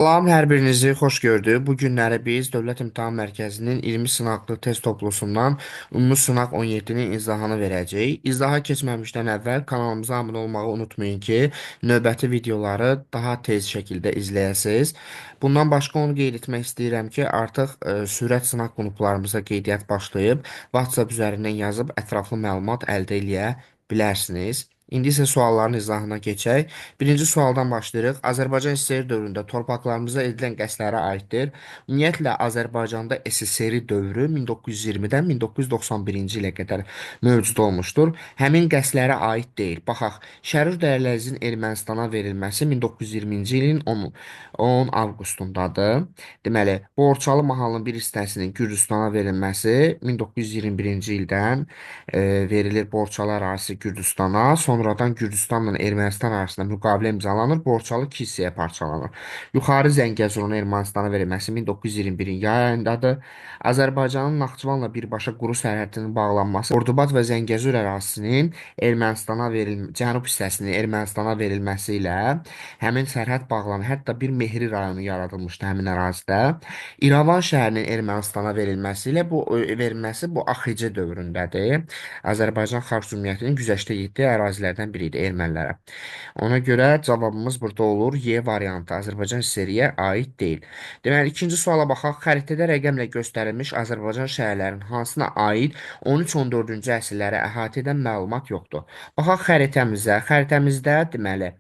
Salam, hər birinizi xoş gördük. Bu günləri biz Dövlət İmtahan Mərkəzinin 20 sınaqlı test toplusundan Ümumi Sınaq 17-nin izahını verəcəyik. İzaha keçməmişdən əvvəl kanalımıza abunə olmağı unutmayın ki, növbəti videoları daha tez şəkildə izləyəsiniz. Bundan başqa onu qeyd etmək istəyirəm ki, artıq sürət sınaq qruplarımıza qeydiyyat başlayıb, WhatsApp üzərindən yazıb ətraflı məlumat əldə eləyə bilərsiniz. İndi isə sualların izahına keçək. Birinci sualdan başlayırıq. Azərbaycan SSR dövründə torpaqlarımıza edilən qəsdlərə aiddir. Ümumiyyətlə, Azərbaycanda SSR dövrü 1920-dən 1991-ci ilə qədər mövcud olmuşdur. Həmin qəsdlərə aid deyil. Baxaq, Şərur Dərləzin Ermənistana verilməsi 1920-ci ilin 10 avqustundadır. Deməli, Borçalı mahalının bir hissəsinin Gürcüstana verilməsi 1921-ci ildən verilir Borçalı ərazisi Gürcüstana. Sonradan Gürcüstanla Ermənistan arasında müqavilə imzalanır. Borçalı iki hissəyə parçalanır. Yuxarı Zəngəzurun Ermənistana verilməsi 1921-in yay ayındadır. Azərbaycanın Naxçıvanla birbaşa quru sərhədinin bağlanması, Ordubad və Zəngəzur ərazisinin cənub hissəsinin Ermənistana verilməsi ilə həmin sərhəd bağlanır. Hətta bir Mehri rayonu yaradılmışdı həmin ərazidə. İrəvan şəhərinin Ermənistana verilməsi bu AXC dövründədir. Azərbaycan Xalq Cümhuriyyətinin güzəştə getdiyi ərazilərdən biri idi ermənilərə. Ona görə cavabımız burada olur. Y variantı Azərbaycan SSR-yə aid deyil. Deməli, ikinci suala baxaq. Xəritədə rəqəmlə göstərilmiş Azərbaycan şəhərlərinin hansına aid 13-14-cü əsrləri əhatə edən məlumat yoxdur. Baxaq xəritəmizə. Xəritəmizdə deməli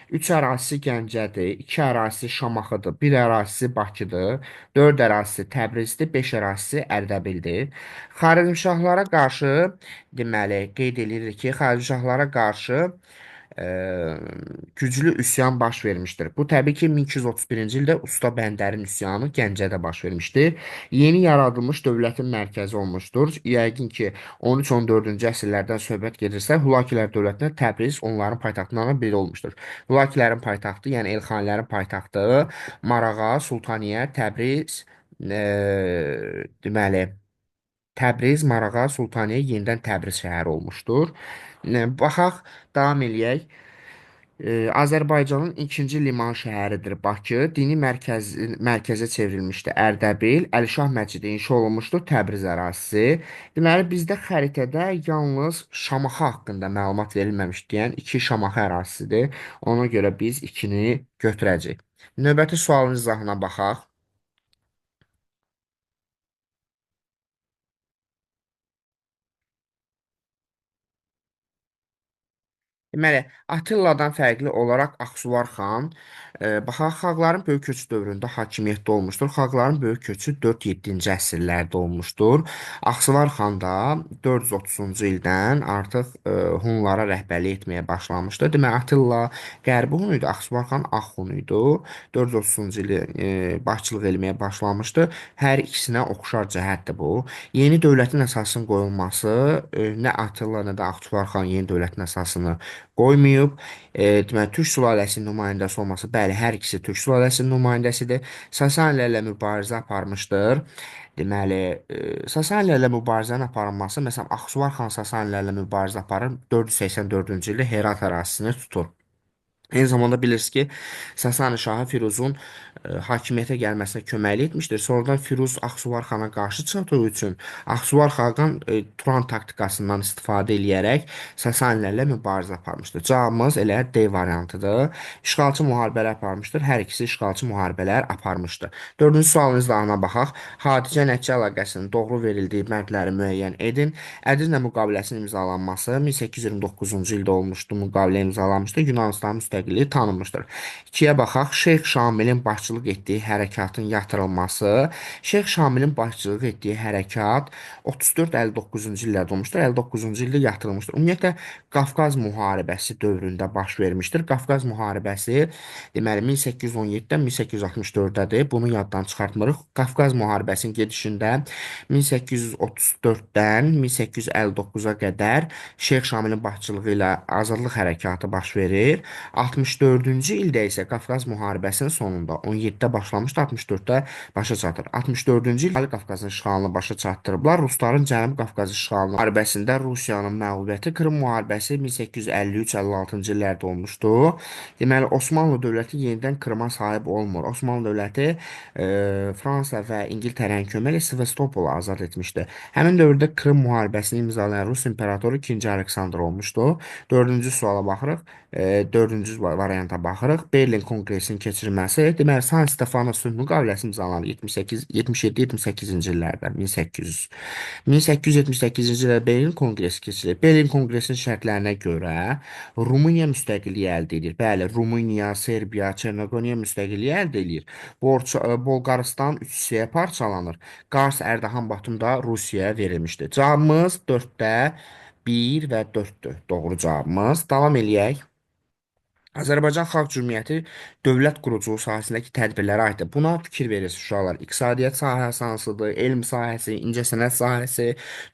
3 ərazisi Gəncədir, 2 ərazisi Şamaxıdır, 1 ərazisi Bakıdır, 4 ərazisi Təbrizdir, 5 ərazisi Ərdəbildir. Xaricimşahlara qarşı deməli qeyd edirik ki, xaricimşahlara qarşı e, güclü üsyan baş vermişdir. Bu təbii ki 1231-ci ildə Usta Bəndərin üsyanı Gəncədə baş vermişdir. Yeni yaradılmış dövlətin mərkəzi olmuşdur. Yəqin ki 13-14-cü əsrlərdən söhbət gedirsə, Hulakilər dövlətinə Təbriz onların paytaxtlarından biri olmuşdur. Hulakilərin paytaxtı, yəni Elxanilərin paytaxtı Marağa, Sultaniyə, Təbriz, deməli Təbriz, Marağa, Sultaniyə yenidən Təbriz şəhəri olmuşdur. Baxaq, davam eləyək. Azərbaycanın ikinci liman şəhəridir Bakı. Dini mərkəzə çevrilmişdi Ərdəbil. Əlişah məscidi inşa olunmuşdur Təbriz ərazisi. Deməli, bizdə xəritədə yalnız Şamaxı haqqında məlumat verilməmişdir. Yəni, iki Şamaxı ərazisidir. Ona görə biz ikini götürəcəyik. Növbəti sualın izahına baxaq. Deməli, Attiladan fərqli olaraq Aksuvar xan, baxaq, xalqların böyük köçü dövründə hakimiyyətdə olmuşdur. Xalqların böyük köçü 4-7-ci əsrlərdə olmuşdur. Aksuvar xan da 430-cu ildən artıq Hunlara rəhbərlik etməyə başlamışdı. Deməli, Attila Qərbi Hun idi, Aksuvar xan Ağ Hun idi. 430-cu ili başçılıq etməyə başlamışdı. Hər ikisinə oxşar cəhətdir bu. Yeni dövlətin əsasının qoyulması nə Attila, nə də Aksuvar xan yeni dövlətin əsasını qoymayıb. Deməli, Türk sülaləsinin nümayəndəsi olması, bəli, hər ikisi Türk sülaləsinin nümayəndəsidir. Sasanilərlə mübarizə aparmışdır. Deməli, Sasanilərlə mübarizənin aparılması, məsələn, Aksuvar xan Sasanilərlə mübarizə aparır, 484-cü ildə Herat ərazisini tutur. Eyni zamanda bilirsiniz ki, Sasani şahı Firuzun hakimiyyətə gəlməsinə köməklik etmişdir. Sonradan Firuz Aksuvar xana qarşı çıxdığı üçün Aksuvar xaqan Turan taktikasından istifadə eləyərək Sasanilərlə mübarizə aparmışdır. Cavabımız elə D variantıdır. İşğalçı müharibələr aparmışdır. Hər ikisi işğalçı müharibələr aparmışdır. Dördüncü sualın izahına baxaq. Hadicə nəticə əlaqəsinin doğru verildiyi bəndləri müəyyən edin. Ədirnə müqaviləsinin imzalanması 1829-cu ildə olmuşdu. Müqavilə imzalanmışdı. Yunanistan müstəqilliyi tanınmışdır. İkiyə baxaq. Şeyx Şamilin başçılıq etdiyi hərəkatın yatırılması. Şeyx Şamilin başçılıq etdiyi hərəkat 34-59-cu illərdə olmuşdur. 59-cu ildə yatırılmışdır. Ümumiyyətlə, Qafqaz müharibəsi dövründə baş vermişdir. Qafqaz müharibəsi deməli 1817-dən 1864-dədir. Bunu yaddan çıxartmırıq. Qafqaz müharibəsinin gedişində 1834-dən 1859-a qədər Şeyx Şamilin başçılığı ilə azadlıq hərəkatı baş verir. 64-cü ildə isə Qafqaz müharibəsinin sonunda 17-də başlamışdı, 64-də başa çatır. 64-cü il Ali Qafqazın işğalını başa çatdırıblar. Rusların Cənubi Qafqaz işğalı müharibəsində Rusiyanın məğlubiyyəti, Krım müharibəsi 1853-56-cı illərdə olmuşdu. Deməli, Osmanlı dövləti yenidən Krıma sahib olmur. Osmanlı dövləti Fransa və İngiltərənin köməyi ilə Sevastopolu azad etmişdi. Həmin dövrdə Krım müharibəsini imzalayan Rus imperatoru 2-ci Aleksandr olmuşdu. Dördüncü suala baxırıq. Dördüncü varianta baxırıq. Berlin Konqresinin keçirilməsi. Deməli, San Stefano sülh müqaviləsi imzalandı 78, 77-78-ci illərdə 1800. 1878-ci ildə Berlin Konqresi keçirilir. Berlin Konqresinin şərtlərinə görə Rumıniya müstəqilliyi əldə edir. Bəli, Rumıniya, Serbiya, Çernogoriya müstəqilliyi əldə edir. Bolqarıstan üç hissəyə parçalanır. Qars, Ərdahan, Batum da Rusiyaya verilmişdir. Cavabımız 4-də 1 və 4-dür. Doğru cavabımız. Davam eləyək. Azərbaycan Xalq Cümhuriyyəti dövlət quruculuğu sahəsindəki tədbirlərə aiddir. Buna fikir verirsiniz uşaqlar. İqtisadiyyat sahəsi hansıdır? Elm sahəsi, incəsənət sahəsi,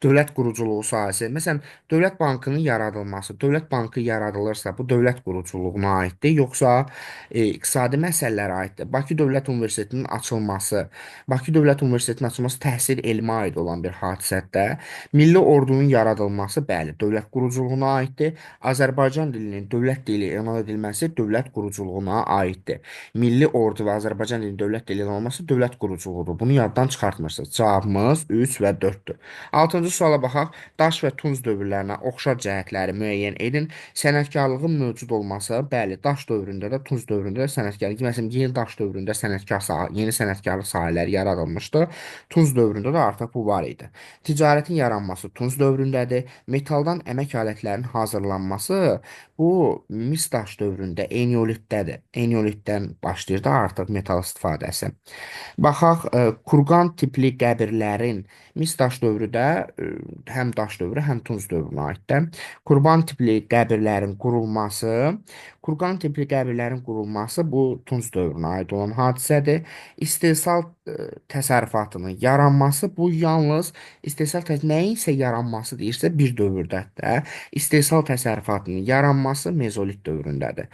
dövlət quruculuğu sahəsi. Məsələn, Dövlət Bankının yaradılması. Dövlət Bankı yaradılırsa, bu dövlət quruculuğuna aiddir, yoxsa iqtisadi məsələlərə aiddir? Bakı Dövlət Universitetinin açılması. Bakı Dövlət Universitetinin açılması təhsil elmə aid olan bir hadisədir. Milli ordunun yaradılması, bəli, dövlət quruculuğuna aiddir. Azərbaycan dilinin dövlət dili elan edilməsi dövlət quruculuğuna aiddir. Milli ordu və Azərbaycan dilinin dövlət dili elan olması dövlət quruculuğudur. Bunu yaddan çıxartmırsınız. Cavabımız 3 və 4-dür. 6-cı suala baxaq. Daş və Tunc dövrlərinə oxşar cəhətləri müəyyən edin. Sənətkarlığın mövcud olması, bəli, Daş dövründə də, Tunc dövründə də sənətkarlıq. Məsələn, yeni Daş dövründə yeni sənətkarlıq sahələri yaradılmışdı. Tunc dövründə də artıq bu var idi. Ticarətin yaranması Tunc dövründədir. Metaldan əmək alətlərinin hazırlanması bu mis daş dövründə eneolitdədir. Eneolitdən başlayır da artıq metal istifadəsi. Baxaq, kurqan tipli qəbirlərin mis daş dövrü də həm daş dövrü, həm tunc dövrünə aiddir. Kurban tipli qəbirlərin qurulması, kurqan tipli qəbirlərin qurulması bu tunc dövrünə aid olan hadisədir. İstehsal təsərrüfatının yaranması bu yalnız nəyinsə yaranması deyirsə bir dövrdədir. İstehsal təsərrüfatının yaranması mezolit dövründədir.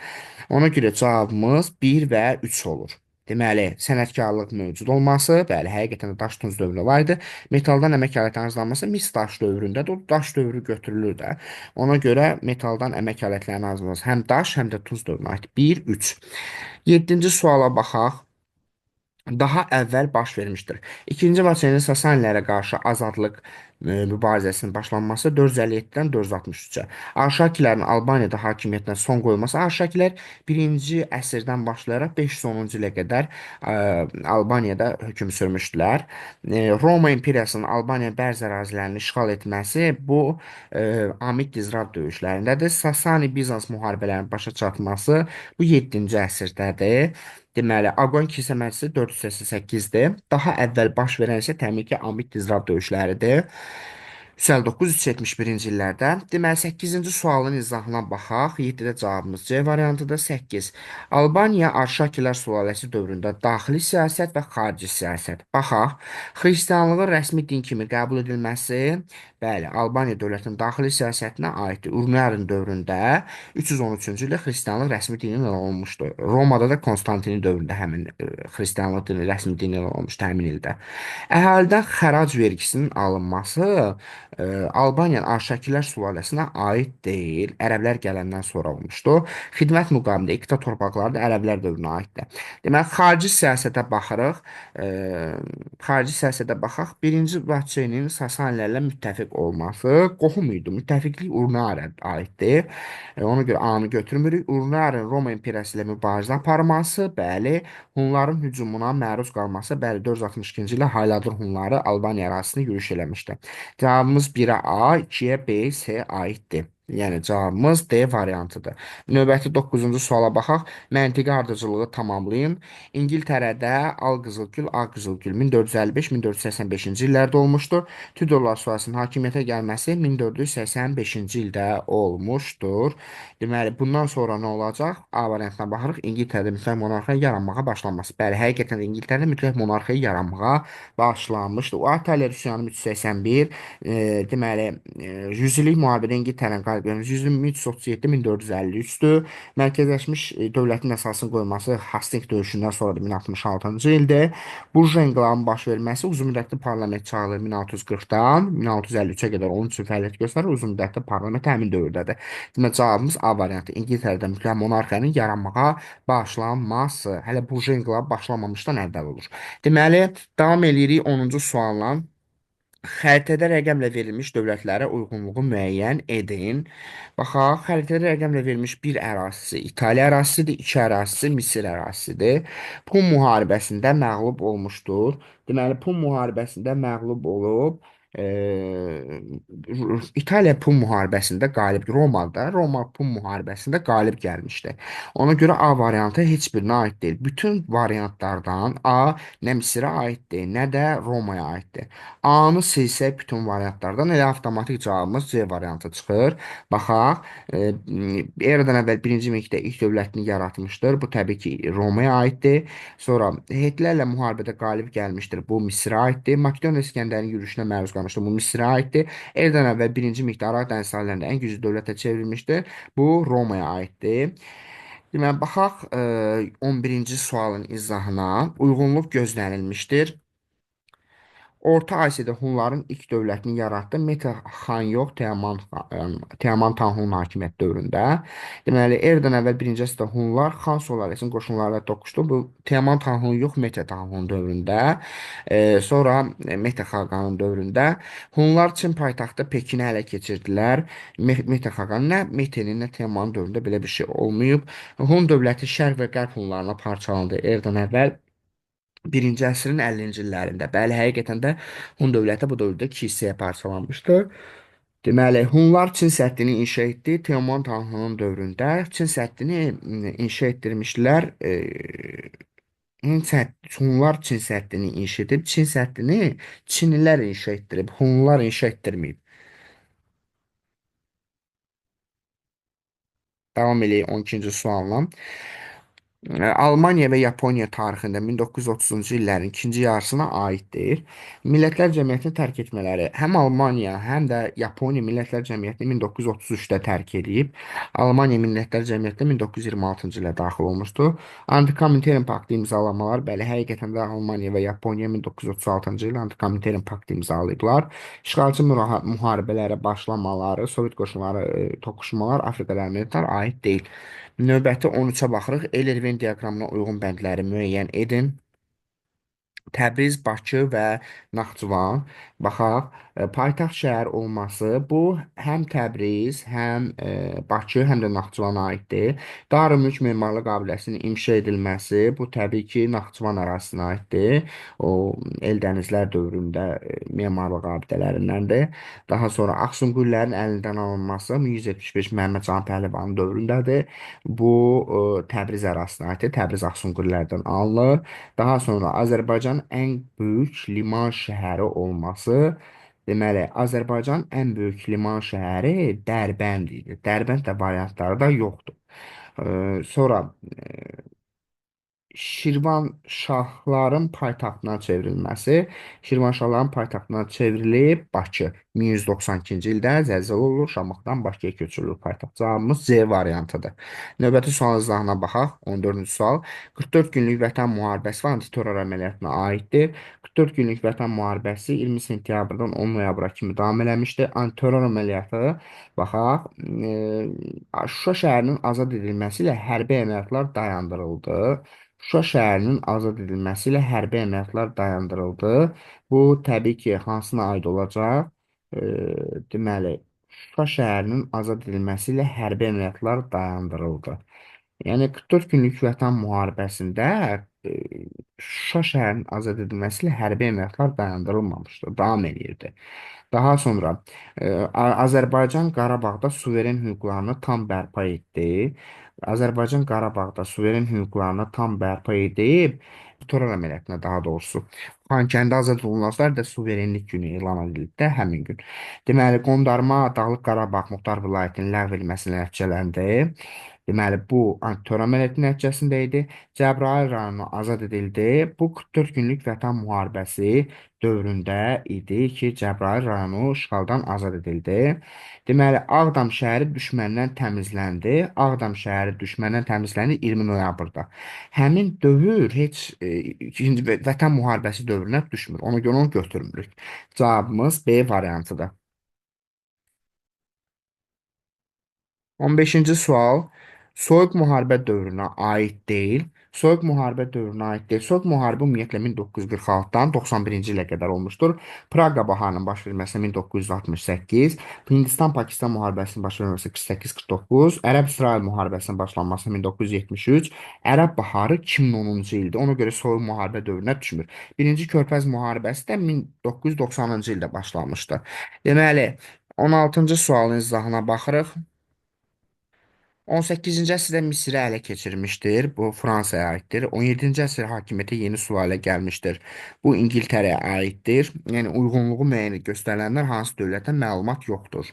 Ona görə cavabımız 1 və 3 olur. Deməli, sənətkarlıq mövcud olması, bəli, həqiqətən də daş tunc dövründə var idi. Metaldan əmək alətlərinin hazırlanması mis daş dövründədir. O daş dövrü götürülür də. Ona görə metaldan əmək alətlərinin hazırlanması həm daş, həm də tunc dövrünə aid. 1, 3. 7-ci suala baxaq. Daha əvvəl baş vermişdir. İkinci Vaçenin Sasanilərə qarşı azadlıq mübarizəsinin başlanması 457-dən 463-ə. Arşakilərin Albaniyada hakimiyyətinə son qoyulması. Arşakilər 1-ci əsrdən başlayaraq 510-cu ilə qədər Albaniyada hökm sürmüşdülər. Roma imperiyasının Albaniya bəzi ərazilərini işğal etməsi bu Amid Dizrab döyüşlərindədir. Sasani-Bizans müharibələrinin başa çatması bu 7-ci əsrdədir. Deməli, Aqon Kilsə Məclisi 488-dir. Daha əvvəl baş verən isə təbii ki, Amid Dizrab döyüşləridir. 359-371-ci illərdə. Deməli, 8-ci sualın izahına baxaq. 7-də cavabımız C variantıdır. 8. Albaniya Arşakilər sülaləsi dövründə daxili siyasət və xarici siyasət. Baxaq. Xristianlığın rəsmi din kimi qəbul edilməsi, bəli, Albaniya dövlətinin daxili siyasətinə aiddir. Urmiyarin dövründə 313-cü ildə xristianlıq rəsmi dini elan olunmuşdu. Romada da Konstantinin dövründə həmin xristianlıq dini rəsmi dini elan olunmuşdu həmin ildə. Əhalidən xərac vergisinin alınması Albaniyanın Arşakilər sülaləsinə aid deyil. Ərəblər gələndən sonra olmuşdu. Xidmət müqabilində iqta torpaqları da Ərəblər dövrünə aiddir. Deməli, xarici siyasətə baxırıq. Xarici siyasətə baxaq. 1-ci Vaçenin Sasanilərlə müttəfiq olması qohum idi. Müttəfiqlik Urmiya aiddir. Ona görə A-nı götürmürük. Urmiyanın Roma imperiyası ilə mübarizə aparması, bəli, Hunların hücumuna məruz qalması, bəli, 462-ci ildə Hayladır Hunları Albaniya ərazisində yürüş eləmişdi. Cavabımız 1-ə A, 2-yə B, C aiddir. Yəni cavabımız D variantıdır. Növbəti 9-cu suala baxaq. Məntiqi ardıcılığı tamamlayın. İngiltərədə Al-Qızılgül, Ağqızılgül 1455-1485-ci illərdə olmuşdur. Tudorlar sülaləsinin hakimiyyətə gəlməsi 1485-ci ildə olmuşdur. Deməli, bundan sonra nə olacaq? A variantına baxırıq. İngiltərədə mütləq monarxiya yaranmağa başlanması. Bəli, həqiqətən də İngiltərədə mütləq monarxiya yaranmağa başlanmışdır. O Ataliya üsyanı 381, deməli, 100 illik müharibədə İngiltərənin qalib görmüş 12337-1453-dür. Mərkəzləşmiş dövlətin əsasını qoyması Hastings döyüşündən sonra da 1066-cı ildir. Burju inqilabının baş verməsi uzunmüddətli parlament çağırılır 1640-dan 1653-ə qədər onun üçün fəaliyyət göstərir. Uzunmüddətli parlament həmin dövrdədir. Demək cavabımız A variantı. İngiltərədə mütləq monarxiyanın yaranmağa başlanması. Hələ burju inqilabı başlamamışdan əvvəl olur. Deməli, davam edirik 10-cu sualla. Xəritədə rəqəmlə verilmiş dövlətlərə uyğunluğu müəyyən edin. Baxaq, xəritədə rəqəmlə verilmiş bir ərazisi İtaliya ərazisidir, iki ərazisi Misir ərazisidir. Pun müharibəsində məğlub olmuşdur. Deməli, Pun müharibəsində məğlub olub, İtaliya Pun müharibəsində qalib, Roma Pun müharibəsində qalib gəlmişdi. Ona görə A variantı heç birinə aid deyil. Bütün variantlardan A nə Misirə aiddir, nə də Romaya aiddir. A-nı silsək bütün variantlardan elə avtomatik cavabımız C variantı çıxır. Baxaq, eradan əvvəl birinci mikdə ilk dövlətini yaratmışdır. Bu təbii ki Romaya aiddir. Sonra Hitlerlə müharibədə qalib gəlmişdir. Bu Misirə aiddir. Makedoniya İskəndərin yürüşünə məruz qalmışdır. Bu Misirə aiddir. Eradan əvvəl birinci mikdə Araq dəniz sahillərində ən güclü dövlətə çevrilmişdir. Bu Romaya aiddir. Deməli, baxaq 11-ci sualın izahına. Uyğunluq gözlənilmişdir. Orta Asiyada Hunların ilk dövlətini yaratdı. Mete xan yox, Teoman Tanhunun hakimiyyət dövründə. Deməli, eradan əvvəl birinci əsrdə Hunlar Xan sülaləsinin qoşunlarıyla toqquşdu. Bu Teoman Tanhun yox, Mete Tanhun dövründə. Sonra Mete Xaqanın dövründə Hunlar Çin paytaxtı Pekini ələ keçirdilər. Mete Xaqanın nə Mete'nin, nə Teomanın dövründə belə bir şey olmayıb. Hun dövləti Şərq və Qərb Hunlarına parçalandı eradan əvvəl. Birinci əsrin 50-ci illərində. Bəli, həqiqətən də Hun dövləti bu dövrdə iki hissəyə parçalanmışdı. Deməli, Hunlar Çin səddini inşa etdi. Teoman Tanhunun dövründə Çin səddini inşa etdirmişlər. Hunlar Çin səddini inşa edib, Çin səddini Çinlilər inşa etdirib, Hunlar inşa etdirməyib. Davam edək 12-ci sualla. Almaniya və Yaponiya tarixində 1930-cu illərin ikinci yarısına aiddir. Millətlər Cəmiyyətini tərk etmələri həm Almaniya, həm də Yaponiya Millətlər Cəmiyyətini 1933-də tərk edib. Almaniya Millətlər Cəmiyyətinə 1926-cı ildə daxil olmuşdu. Anti-Komintern paktı imzalamalar, bəli, həqiqətən də Almaniya və Yaponiya 1936-cı ildə Anti-Komintern paktı imzalayıblar. İşğalçı müharibələrə başlamaları, Sovet qoşunları toqquşmalar Afrika əməkdaşlarına aid deyil. Növbəti 13-ə baxırıq. Eyler-Venn diaqramına uyğun bəndləri müəyyən edin. Təbriz, Bakı və Naxçıvan. Baxaq, paytaxt şəhər olması bu həm Təbriz, həm Bakı, həm də Naxçıvana aiddir. Darümülk memarlıq abidəsinin inşa edilməsi bu təbii ki Naxçıvan ərazisinə aiddir. O Eldənizlər dövründə memarlıq abidələrindəndir. Daha sonra Axsumqullərin əlindən alınması 1175 Məhəmməd Can Pəhləvanın dövründədir. Bu Təbriz ərazisinə aiddir. Təbriz Axsumqullərdən alınır. Daha sonra Azərbaycanın ən böyük liman şəhəri olması. Deməli, Azərbaycanın ən böyük liman şəhəri Dərbənd idi. Dərbənd də variantları da yoxdur. Sonra Şirvanşahların paytaxtına çevrilməsi. Şirvanşahların paytaxtına çevrilib Bakı. 1192-ci ildə zəlzələ olur, Şamaxıdan Bakıya köçürülür paytaxt. Cavabımız C variantıdır. Növbəti sual izahına baxaq. 14-cü sual. 44 günlük Vətən müharibəsi və antiterror əməliyyatına aiddir. 44 günlük Vətən müharibəsi 20 sentyabrdan 10 noyabra kimi davam eləmişdi. Antiterror əməliyyatı, baxaq, Şuşa şəhərinin azad edilməsi ilə hərbi əməliyyatlar dayandırıldı. Şuşa şəhərinin azad edilməsi ilə hərbi əməliyyatlar dayandırıldı. Bu təbii ki hansına aid olacaq? Deməli, Şuşa şəhərinin azad edilməsi ilə hərbi əməliyyatlar dayandırıldı. Yəni 44 günlük Vətən müharibəsində Şuşa şəhərinin azad edilməsi ilə hərbi əməliyyatlar dayandırılmamışdı, davam edirdi. Daha sonra Azərbaycan Qarabağda suveren hüquqlarını tam bərpa etdi. Azərbaycan Qarabağda suveren hüquqlarını tam bərpa edib, terror əməliyyatına daha doğrusu Xankəndi azad olunanlar da suverenlik günü elan edildi də həmin gün. Deməli, qondarma Dağlıq Qarabağ Muxtar Vilayətinin ləğv edilməsi nəticələndi. Deməli, bu antiterror əməliyyatı nəticəsində idi. Cəbrayıl rayonu azad edildi. Bu 44 günlük Vətən müharibəsi dövründə idi ki, Cəbrayıl rayonu işğaldan azad edildi. Deməli, Ağdam şəhəri düşməndən təmizləndi. Ağdam şəhəri düşməndən təmizləndi 20 noyabrda. Həmin dövr heç ikinci Vətən müharibəsi dövrünə düşmür. Ona görə onu götürmürük. Cavabımız B variantıdır. 15-ci sual. Soyuq müharibə dövrünə aid deyil. Soyuq müharibə dövrünə aid deyil. Soyuq müharibə ümumiyyətlə 1946-dan 91-ci ilə qədər olmuşdur. Praqa baharının baş verməsi 1968, Hindistan-Pakistan müharibəsinin baş verməsi 48-49, Ərəb-İsrail müharibəsinin başlanması 1973, Ərəb baharı 2010-cu ildir. Ona görə soyuq müharibə dövrünə düşmür. Birinci Körfəz müharibəsi də 1990-cı ildə başlamışdı. Deməli, 16-cı sualın izahına baxırıq. 18-ci əsrdə Misri ələ keçirmişdir. Bu Fransaya aiddir. 17-ci əsr hakimiyyətə yeni sülalə gəlmişdir. Bu İngiltərəyə aiddir. Yəni uyğunluğu müəyyən göstərilənlər hansı dövlətə məlumat yoxdur,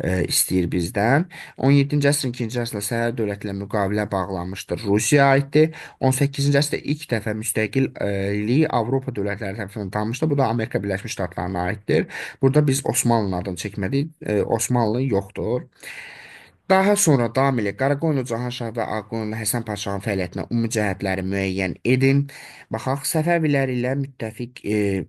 istəyir bizdən. 17-ci əsrin ikinci əsrdə səhər dövləti ilə müqavilə bağlanmışdır. Rusiyaya aiddir. 18-ci əsrdə ilk dəfə müstəqillik Avropa dövlətləri tərəfindən tanınmışdır. Bu da Amerika Birləşmiş Ştatlarına aiddir. Burada biz Osmanlı'nın adını çəkmədik. Osmanlı yoxdur. Daha sonra davam ilə Qaraqoyunlu Cahanşah və Ağqoyunlu Həsən Paşanın fəaliyyətinə ümumi cəhətləri müəyyən edin. Baxaq, Səfəvilər ilə müttəfiq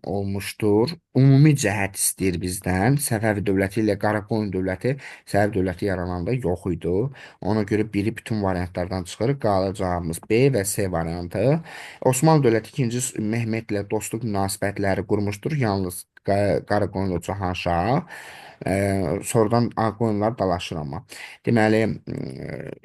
olmuşdur. Ümumi cəhət istəyir bizdən. Səfəvi dövləti ilə Qaraqoyun dövləti, Səfəvi dövləti yarananda yox idi. Ona görə biri bütün variantlardan çıxır. Qalacağımız B və C variantı. Osmanlı dövləti 2-ci Mehmet ilə dostluq münasibətləri qurmuşdur. Yalnız Qaraqoyunlu Cahanşah. Sonradan Ağqoyunlular dalaşır amma. Deməli,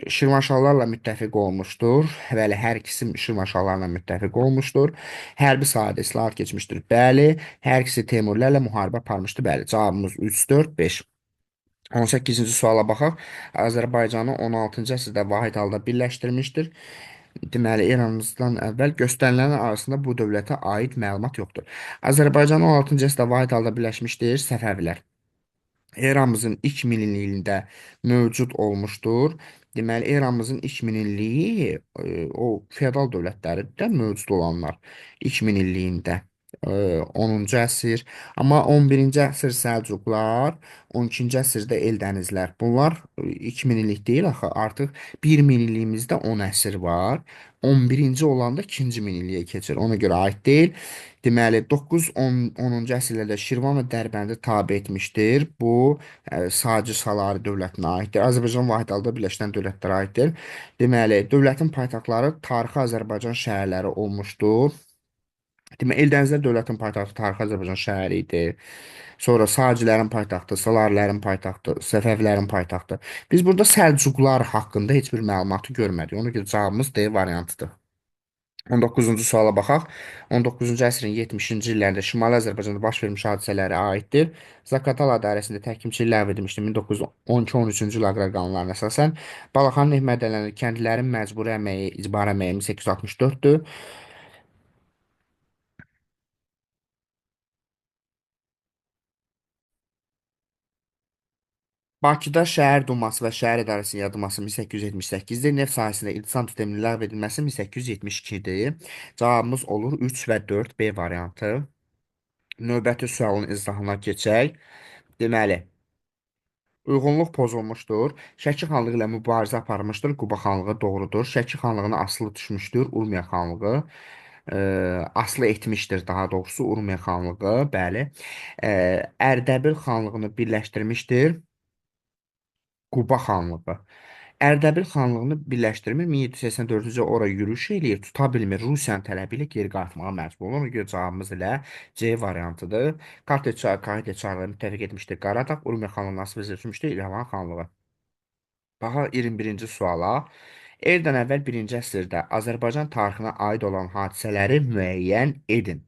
Şirvanşahlarla müttəfiq olmuşdur. Bəli, hər ikisi Şirvanşahlarla müttəfiq olmuşdur. Hərbi sahədə islahat keçmişdir. Bəli, hər ikisi Teymurilərlə müharibə aparmışdır. Bəli, cavabımız 3, 4, 5. 18-ci suala baxaq. Azərbaycanı 16-cı əsrdə vahid halda birləşdirmişdir. Deməli, eramızdan əvvəl göstərilənlər arasında bu dövlətə aid məlumat yoxdur. Azərbaycan 16-cı əsrdə vahid halda birləşmişdir. Səfəvilər. Eramızın ilk miniliyində mövcud olmuşdur. Deməli, eramızın ilk minilliyi o feodal dövlətlərdə mövcud olanlar ilk minilliyində 10-cu əsr, amma 11-ci əsr Səlcuqlar, 12-ci əsrdə Eldənizlər. Bunlar 2 minillik deyil axı, artıq 1 minilliyimizdə 10 əsr var. 11-ci olanda 2-ci minilliyə keçir. Ona görə aid deyil. Deməli, 9-10-10-cu əsrlərdə Şirvan və Dərbəndi tabe etmişdir. Bu, Sacı Salari dövlətinə aiddir. Azərbaycan vahid halda birləşən dövlətlərə aiddir. Deməli, dövlətin paytaxtları tarixi Azərbaycan şəhərləri olmuşdur. Deməli, Eldənizlər dövlətin paytaxtı tarixi Azərbaycan şəhəri idi. Sonra Sacilər paytaxtı, Salarilərin paytaxtı, Səfəvilərin paytaxtı. Biz burada Səlcuqlar haqqında heç bir məlumatı görmədik. Ona görə cavabımız D variantıdır. 19-cu suala baxaq. 19-cu əsrin 70-ci illərində Şimali Azərbaycanda baş vermiş hadisələrə aiddir. Zaqatala dairəsində təhkimçilik ləğv edilmişdir 1912-13-cü il aqrar qanunlarına əsasən. Balaxanın mədələrində kəndlilərin məcburi əməyi, icbari əməyi 1864-dür. Bakıda şəhər duması və şəhər idarəsinin yaradılması 1878-dir. Neft sahəsində iltisam sisteminin ləğv edilməsi 1872-dir. Cavabımız olur 3 və 4 B variantı. Növbəti sualın izahına keçək. Deməli, uyğunluq pozulmuşdur. Şəki xanlığı ilə mübarizə aparmışdır. Quba xanlığı doğrudur. Şəki xanlığına asılı düşmüşdür. Urmiya xanlığı. Asılı etmişdir daha doğrusu Urmiya xanlığı. Bəli. Ərdəbil xanlığını birləşdirmişdir. Quba xanlığı. Ərdəbil xanlığını birləşdirmir. 1784-cü ora yürüş eləyir, tuta bilmir. Rusiyanın tələbi ilə geri qayıtmağa məcbur olur. Ona görə cavabımız elə C variantıdır. Kartel çayı, Kahide çayları müttəfiq etmişdir. Qaradağ, Urmiya xanlığı nasib edilmişdir. İrəvan xanlığı. Baxa 21-ci suala. Eradan əvvəl 1-ci əsrdə Azərbaycan tarixinə aid olan hadisələri müəyyən edin.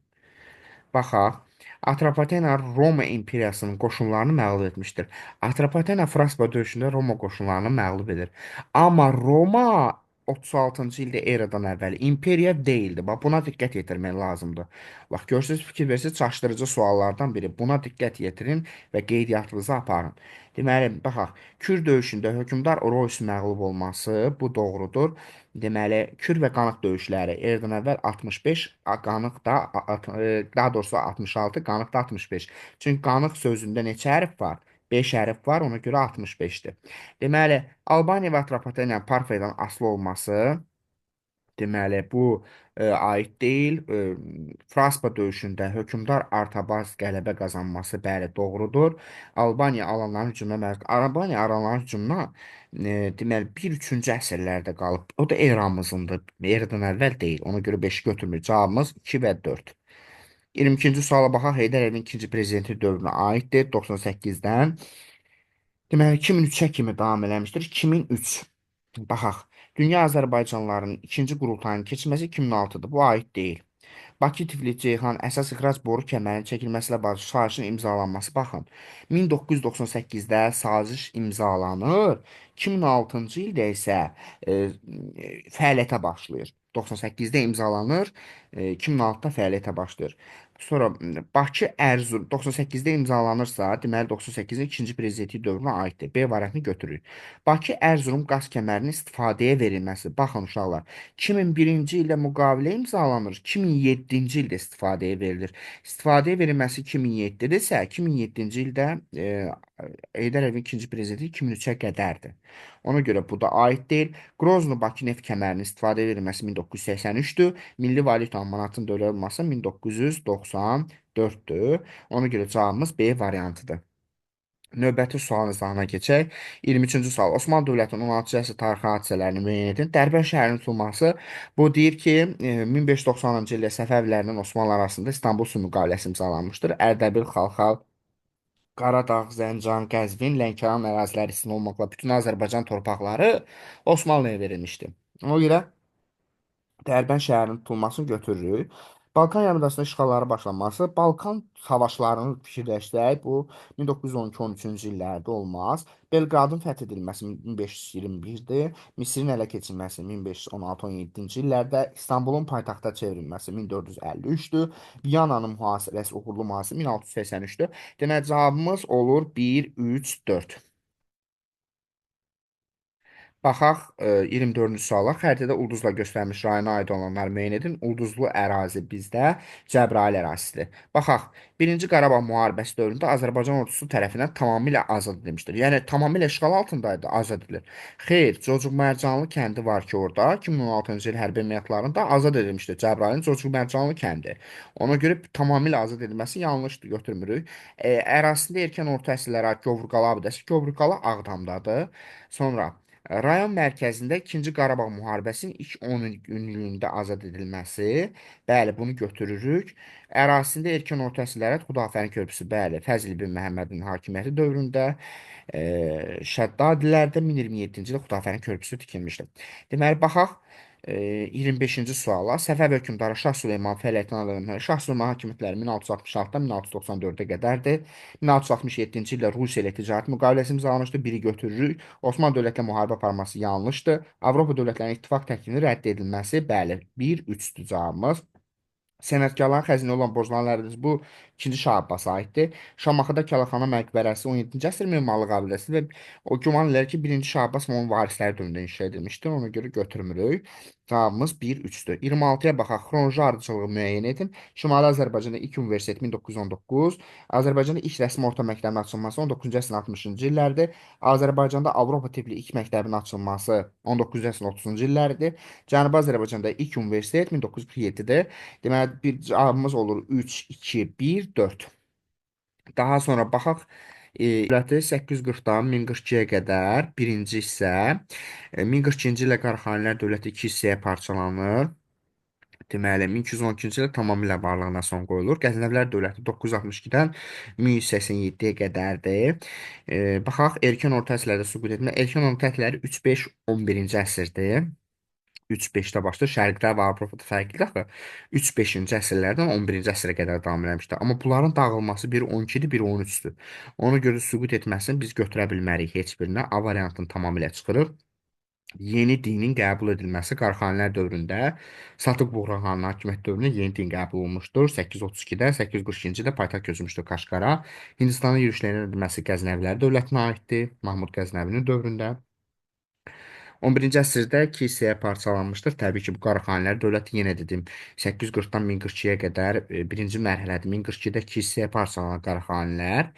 Baxaq. Atropatena Roma imperiyasının qoşunlarını məğlub etmişdir. Atropatena Fraspa döyüşündə Roma qoşunlarını məğlub edir. Amma Roma 36-cı ildə eradan əvvəl imperiya deyildi. Bax, buna diqqət yetirmək lazımdır. Bax, görürsünüz, fikir versiniz, çaşdırıcı suallardan biri. Buna diqqət yetirin və qeydiyyatınızı aparın. Deməli, baxaq, Kür döyüşündə hökmdar Oroysi məğlub olması, bu doğrudur. Deməli, Kür və Qanıq döyüşləri eradan əvvəl 65, Qanıq da, daha doğrusu 66, Qanıq da 65. Çünki Qanıq sözündə neçə hərf var? 5 hərf var, ona görə 65-dir. Deməli, Albaniya və Atropatena Parfiyadan asılı olması, deməli, bu aid deyil. Fraspa döyüşündə hökmdar Artabaz qələbə qazanması, bəli, doğrudur. Albaniya aranların hücumuna deməli, 1-3-cü əsrlərdə qalıb. O da eramızındır. Eradan əvvəl deyil. Ona görə 5 götürmür. Cavabımız 2 və 4. 22-ci suala baxaq. Heydər Əliyevin ikinci prezidenti dövrünə aiddir. 98-dən. Deməli, 2003-ə kimi davam eləmişdir. 2003. Baxaq. Dünya Azərbaycanlılarının ikinci qurultayının keçməsi 2006-dır. Bu aid deyil. Bakı, Tiflis, Ceyhan əsas ixrac boru kəmərinin çəkilməsi ilə bağlı sazişin imzalanması. Baxın, 1998-də saziş imzalanır, 2006-cı ildə isə fəaliyyətə başlayır. 98-də imzalanır, 2006-da fəaliyyətə başlayır. Sonra Bakı, Ərzurum 98-də imzalanırsa, deməli 98-in ikinci prezidenti dövrünə aiddir. B variantını götürürük. Bakı, Ərzurum qaz kəmərinin istifadəyə verilməsi. Baxın uşaqlar, 2001-ci ildə müqavilə imzalanır, 2007-ci ildə istifadəyə verilir. İstifadəyə verilməsi 2007-dirsə, 2007-ci ildə Heydər Əliyevin ikinci prezidenti 2003-ə qədərdir. Ona görə bu da aid deyil. Qrozno Bakı neft kəmərinin istifadəyə verilməsi 1983-dür. Milli valyuta manatın dövlət olması 1994-dür. Ona görə cavabımız B variantıdır. Növbəti sualın izahına keçək. 23-cü sual. Osmanlı dövlətinin 16-cı əsr tarixi hadisələrini müəyyən edin. Dərbənd şəhərinin tutulması bu deyir ki, 1590-cı ildə Səfəvilərlə Osmanlı arasında İstanbul sülh müqaviləsi imzalanmışdır. Ərdəbil, Xalxal, Qaradağ, Zəncan, Qəzvin, Lənkəran əraziləri istinə olmaqla bütün Azərbaycan torpaqları Osmanlıya verilmişdi. Ona görə Dərbənd şəhərinin tutulmasını götürürük. Balkan yarımadasının işğalları başlanması, Balkan savaşlarını fikirləşsək, bu 1912-13-cü illərdə olmaz. Belqradın fəth edilməsi 1521-dir. Misirin ələ keçirilməsi 1516-17-ci illərdə, İstanbulun paytaxta çevrilməsi 1453-dür. Viyananın mühasirəsi, uğurlu mühasirə 1683-dür. Demək, cavabımız olur 1, 3, 4. Baxaq 24-cü suala. Xəritədə ulduzla göstərilmiş rayona aid olanları müəyyən edin. Ulduzlu ərazi bizdə Cəbrayıl ərazisidir. Baxaq, 1-ci Qarabağ müharibəsi dövründə Azərbaycan ordusu tərəfindən tamamilə azad edilmişdir. Yəni tamamilə işğal altındaydı, azad edilir. Xeyr, Cocuq Mərcanlı kəndi var ki, orada 2016-cı il hərbi əməliyyatlarında azad edilmişdir. Cəbrayılın Cocuq Mərcanlı kəndi. Ona görə tamamilə azad edilməsi yanlışdır, götürmürük. Ərazisində erkən orta əsrlərə aid Gövrüqalı abidəsi, Gövrüqalı Ağdamdadır. Sonra rayon mərkəzində 2-ci Qarabağ müharibəsinin ilk 10 günlüyündə azad edilməsi. Bəli, bunu götürürük. Ərazisində erkən orta əsrlərə Xudafərin körpüsü, bəli, Fəzl ibn Məhəmmədin hakimiyyəti dövründə Şəddadilərdə 1027-ci ildə Xudafərin körpüsü tikilmişdir. Deməli, baxaq 25-ci suala. Səfəv hökmdarı Şah Süleyman fəaliyyətinə alınır. Şah Süleyman hakimiyyətləri 1666-dan 1694-ə qədərdir. 1667-ci ildə Rusiya ilə ticarət müqaviləsi imzalanmışdı. Biri götürürük. Osmanlı dövlətinə müharibə aparması yanlışdır. Avropa dövlətlərinin ittifaq təklifinin rədd edilməsi, bəli, 1-3-dür cavabımız. Sənətkarların xəzinə olan borclananlarınız bu 2-ci Şah Abbasa aiddir. Şamaxıda Kələxana məqbərəsi 17-ci əsr memarlıq abidəsidir və o güman edir ki, 1-ci Şah Abbas və onun varisləri dövründə inşa edilmişdir. Ona görə götürmürük. Cavabımız 1-3-dür. 26-ya baxaq. Xronoloji ardıcılığı müəyyən edin. Şimali Azərbaycanda ilk universitet 1919. Azərbaycanda ilk rəsmi orta məktəbin açılması 19-cu əsrin 60-cı illərdir. Azərbaycanda Avropa tipli ilk məktəbin açılması 19-cu əsrin 30-cu illərdir. Cənubi Azərbaycanda ilk universitet 1947-dir. Deməli, bir cavabımız olur 3, 2, 1, 4. Daha sonra baxaq. Dövləti 840-dan 1042-yə qədər birinci hissə. 1042-ci ilə Qaraxanilər dövləti 2 hissəyə parçalanır. Deməli, 1212-ci ildə tamamilə varlığına son qoyulur. Qəznəvilər dövləti 962-dən 1187-yə qədərdir. Baxaq, erkən orta əsrlərdə süqut etmə. Erkən orta əsrləri 3-5-11-ci əsrdir. 3-5-də başlayır. Şərqdə və Avropada fərqlidir axı. 3-5-ci əsrlərdən 11-ci əsrə qədər davam eləmişdir. Amma bunların dağılması biri 12-dir, biri 13-dür. Ona görə süqut etməsini biz götürə bilmərik heç birinə. A variantını tamamilə çıxırıq. Yeni dinin qəbul edilməsi Qaraxanilər dövründə Satıq Buğraxanın hakimiyyət dövründə yeni din qəbul olunmuşdur. 832-də, 842-ci ildə paytaxt köçmüşdür Qaşqara. Hindistanın yürüşlərin edilməsi Qəznəvilər dövlətinə aiddir. Mahmud Qəznəvinin dövründə. 11-ci əsrdə kilsəyə parçalanmışdır. Təbii ki, bu Qaraxanilər dövləti yenə dedim 840-dan 1042-yə qədər birinci mərhələdə 1042-də kilsəyə parçalanan Qaraxanilər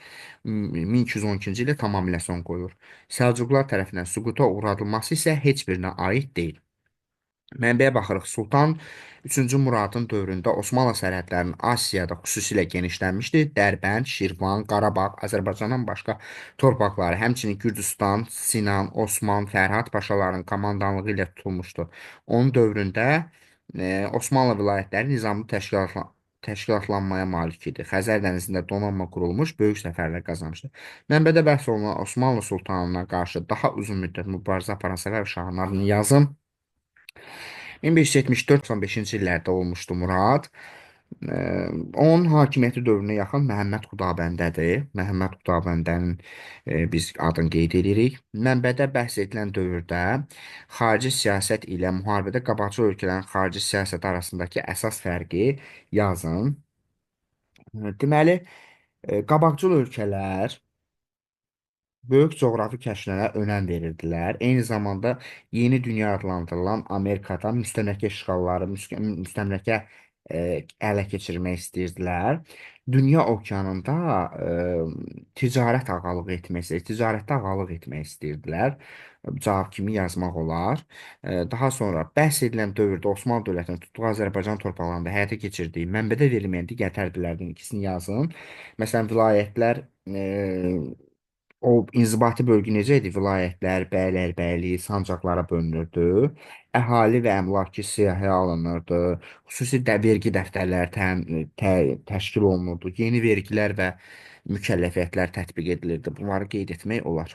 1212-ci ildə tamamilə son qoyulur. Səlcuqlar tərəfindən süquta uğradılması isə heç birinə aid deyil. Mənbəyə baxırıq. Sultan 3-cü Muradın dövründə Osmanlı sərhədlərinin Asiyada xüsusilə genişlənmişdi. Dərbənd, Şirvan, Qarabağ, Azərbaycandan başqa torpaqları, həmçinin Gürcüstan, Sinan, Osman, Fərhad paşaların komandanlığı ilə tutulmuşdu. Onun dövründə Osmanlı vilayətləri nizamlı təşkilatlanmaya malik idi. Xəzər dənizində donanma qurulmuş, böyük zəfərlər qazanmışdı. Mənbədə bəhs olunan Osmanlı sultanına qarşı daha uzun müddət mübarizə aparan Səfəv şahının adını yazın. 1574-95-ci illərdə olmuşdu Murad. Onun hakimiyyəti dövrünə yaxın Məhəmməd Xudabəndədir. Məhəmməd Xudabəndənin biz adını qeyd edirik. Mənbədə bəhs edilən dövrdə xarici siyasət ilə müharibədə qabaqcıl ölkələrin xarici siyasət arasındakı əsas fərqi yazın. Deməli, qabaqcıl ölkələr böyük coğrafi kəşflərə önəm verirdilər. Eyni zamanda yeni dünya adlandırılan Amerikada müstəmləkə işğalları, müstəmləkə ələ keçirmək istəyirdilər. Dünya okeanında ticarət ağalıq etmək istəyirdilər. Ticarətdə ağalıq etmək istəyirdilər. Cavab kimi yazmaq olar. Daha sonra bəhs edilən dövrdə Osmanlı dövlətinin tutduğu Azərbaycan torpaqlarında həyata keçirdiyi mənbədə verilməyən digər tədbirlərdən ikisini yazın. Məsələn, vilayətlər o inzibati bölgü necə idi? Vilayətlər, bəylər, bəylik, sancaqlara bölünürdü. Əhali və əmlakı siyahıya alınırdı. Xüsusi vergi dəftərləri təşkil olunurdu. Yeni vergilər və mükəlləfiyyətlər tətbiq edilirdi. Bunları qeyd etmək olar.